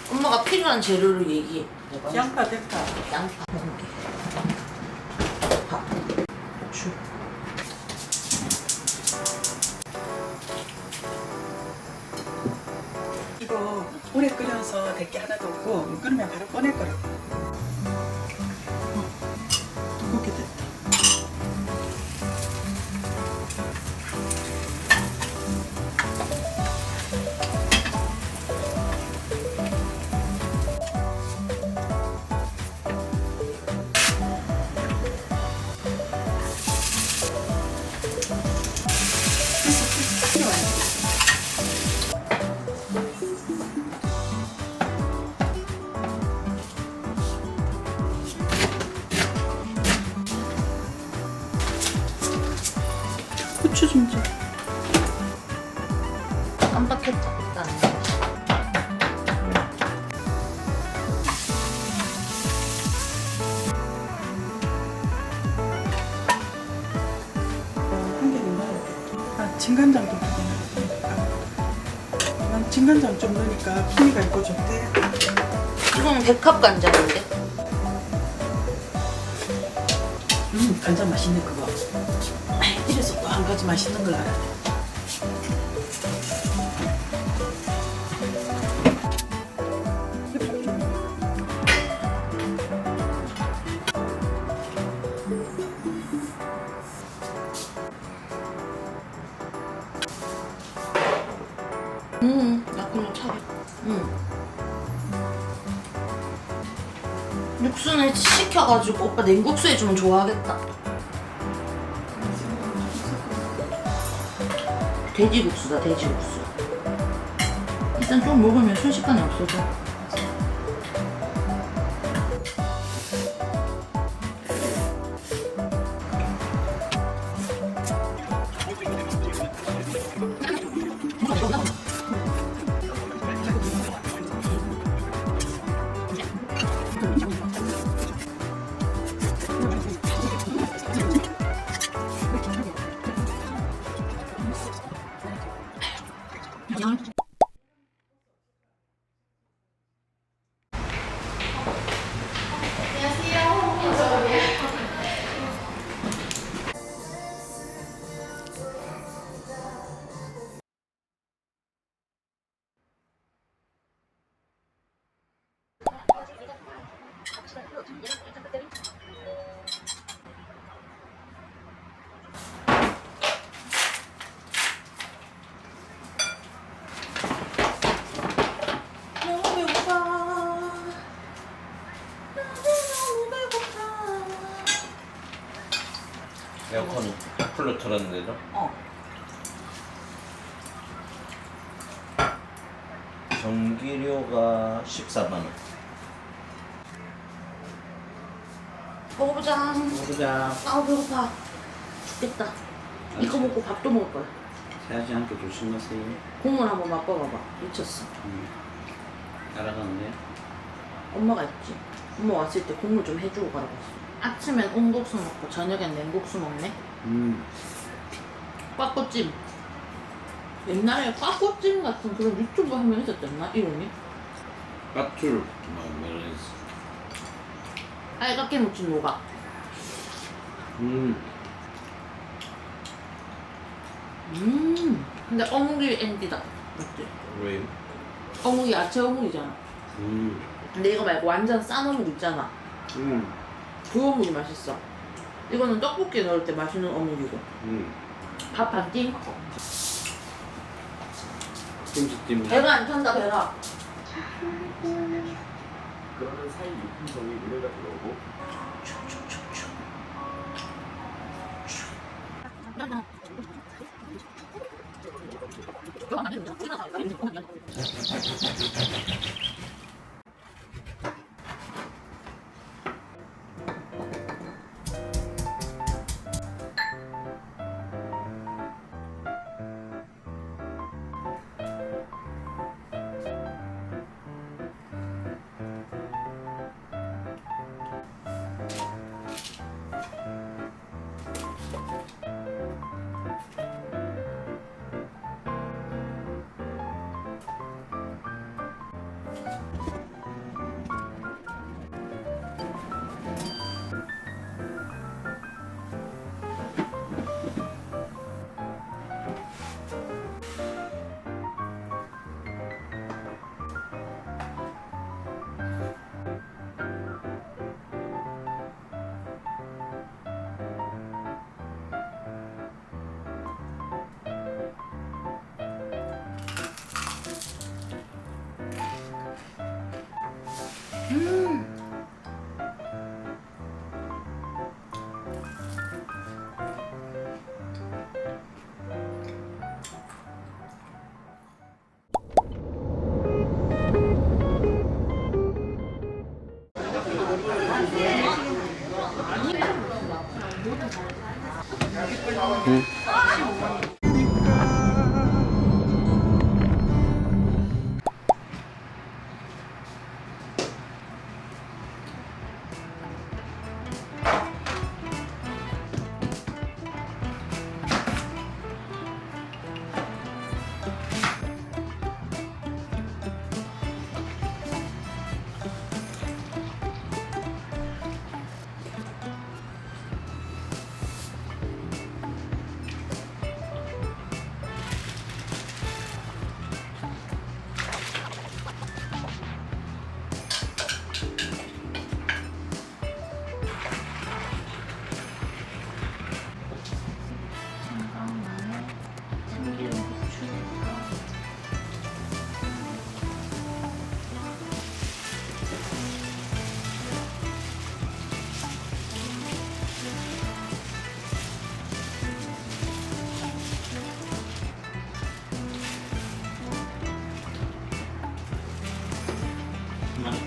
엄마가 필요한 재료를 얘기해. 양파, 대파. 양파 먹게. 밥, 고추. 이거 오래 끓여서 될 게 하나도 없고 끓으면 바로 꺼낼 거라고. 두껍게 됐다. 후추 좀 줘. 깜빡했다. 일단. 한 개는 넣어야 돼. 진간장도 두 개 넣어야 난 진간장 좀 넣으니까 풍미가 있고 좋대. 이건 백합 간장인데? 간장 맛있네 그거. 이래서 또 한 가지 맛있는 걸 알아. 나 그냥 차려. 육수는 시켜가지고 오빠 냉국수 해주면 좋아하겠다. 돼지국수다, 돼지국수. 일단 좀 먹으면 순식간에 없어져. 에어컨 풀로 틀었는데도? 전기료가 14만원. 먹어보자. 보자. 아 배고파. 죽겠다. 이거 먹고 밥도 먹을 거야. 새하지 않게 조심하세요. 국물 한번 맛봐봐봐. 미쳤어. 따라가는데? 엄마가 있지. 엄마 왔을 때 국물 좀 해주고 가라고 했어. 아침엔 온국수 먹고 저녁엔 냉국수 먹네. 꽉꼬찜. 옛날에 꽉꼬찜 같은 그런 유튜브 한 명 있었잖아 이름이. 까툴 마요네즈. 빨갛게 묻힌 노각. 근데 어묵이 엔디다. 맞지? 왜요? 어묵이 야채 어묵이잖아. 근데 이거 말고 완전 싼 어묵 있잖아. 그 어묵이 맛있어. 이거는 떡볶이에 넣을 때 맛있는 어묵이고. 밥 반 띵. 김치찜. 배가 안 찬다 배가. 그러는 사이 유품성이 노래가 들어오고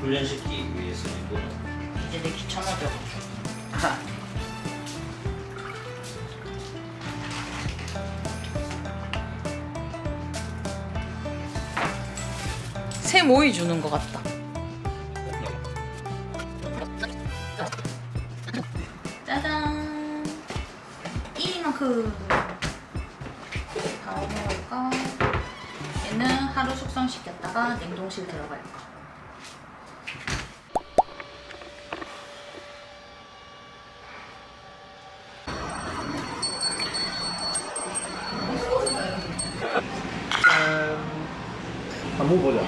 훈련시키기 위해서 이거는 이제 내 귀찮아져. 새 모이 주는 것 같다. 짜잔. 1인만큼 바로 먹을까? 얘는 하루 숙성시켰다가 냉동실 들어갈 거. 한번 보자.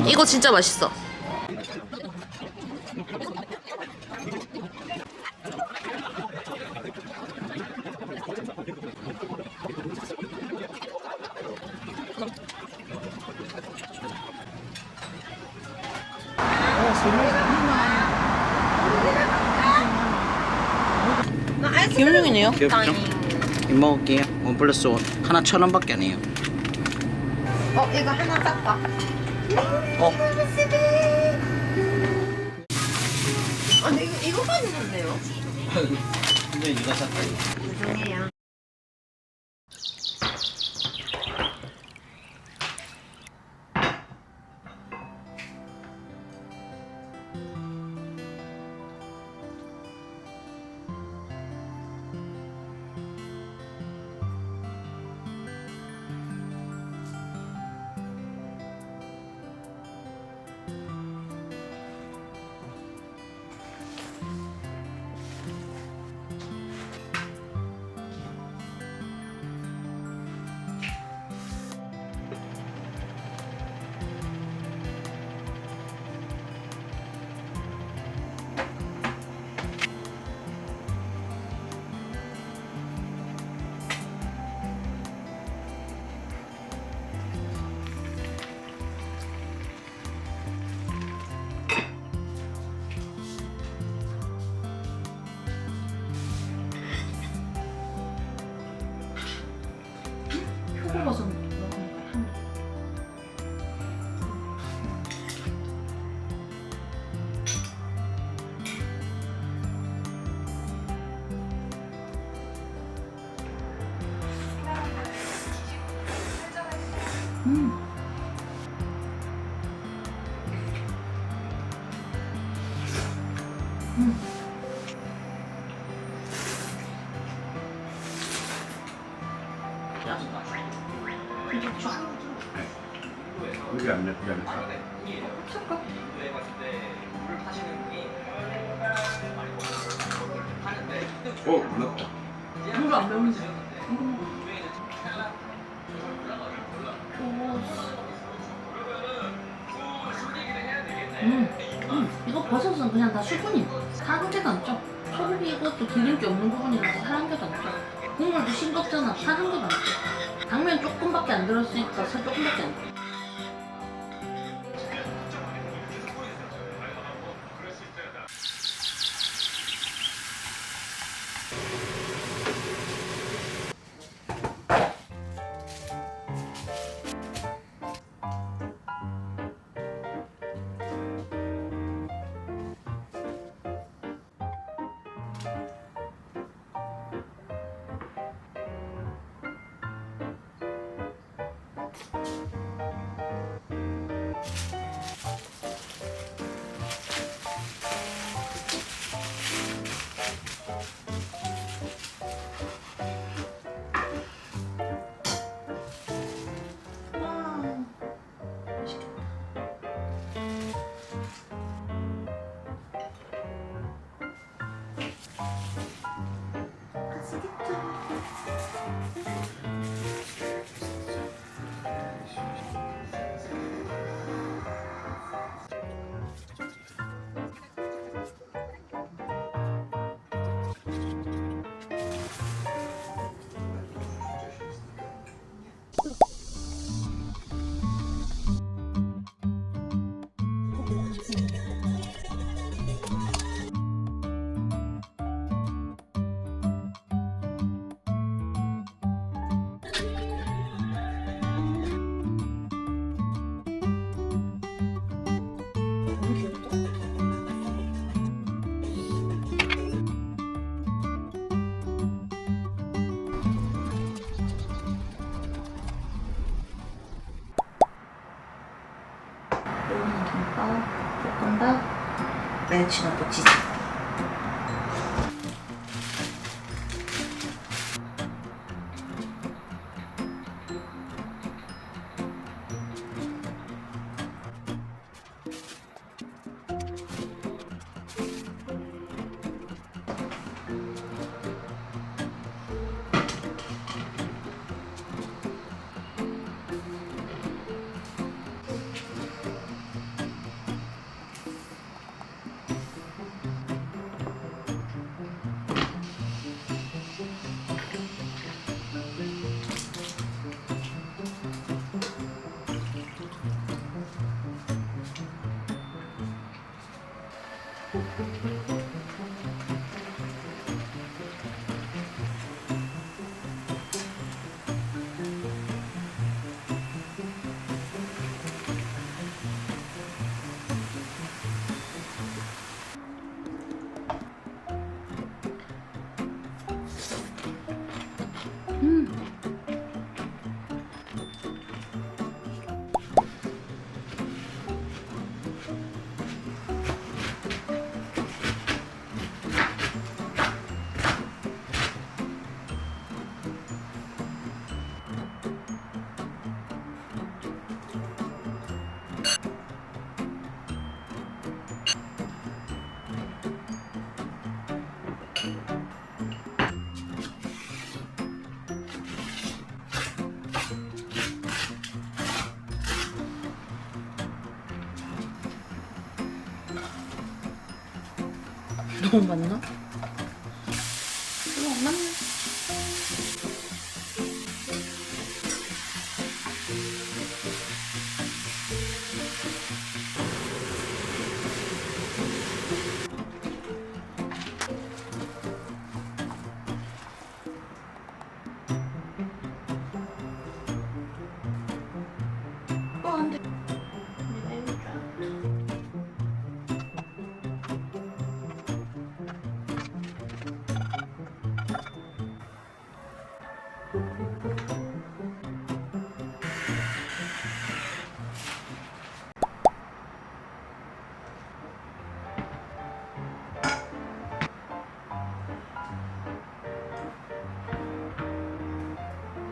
이거 진짜 맛있어. 귀염둥이네요. 귀엽죠? 이거 먹을게요. 1 플러스 1 하나 1,000원밖에 안 해요. 이거 하나 닦아. 근데 이거까지 샀네요. 근데 이거 샀다. 죄송해요. 표고버섯 먹으니까 향이. 여기 안 맵지 않을까? 맵다. 물안 매운데. 이거 버섯은 그냥 다 수분이 다른 게도 안 쪄. 소고기 이것도 기름기 없는 부분이라서 다른 게도 안 쪄. 국물도 싱겁잖아. 다른 게도 안 쪄. 당면 조금밖에 안 들었으니까 살 조금밖에 안 쪄. 조금 더 멸치 넣고 치즈. 너무 많나? 별로 안 많네. 안 돼. 내가 이럴 줄 알았다.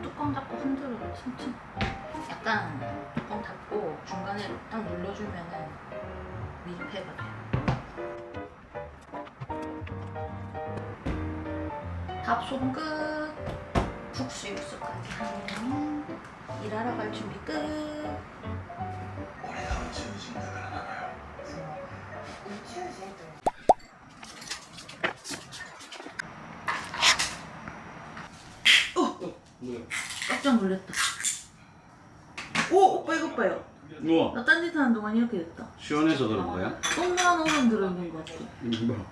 뚜껑 닫고 흔들어 천천히. 약간 뚜껑 닫고 중간에 딱 눌러주면은 밀폐가 돼. 밥송 끝. 국수 육수까지 하면 일하러 갈 준비 끝. 뭐야? 깜짝 놀랐다. 오, 오빠 이거 봐요. 우와. 나 딴짓 하는 동안 이렇게 됐다. 시원해서 그런 거야? 똥만 오면 들어있는 것 같아. 뭐?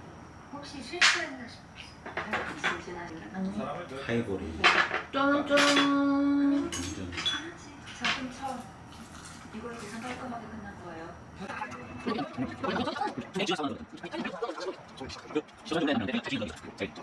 혹시 실수했나 싶으신 아니. 하이볼이. 짠짠. 완전. 자, 그럼 이걸 계산 깔끔하게 끝난 거예요. 네,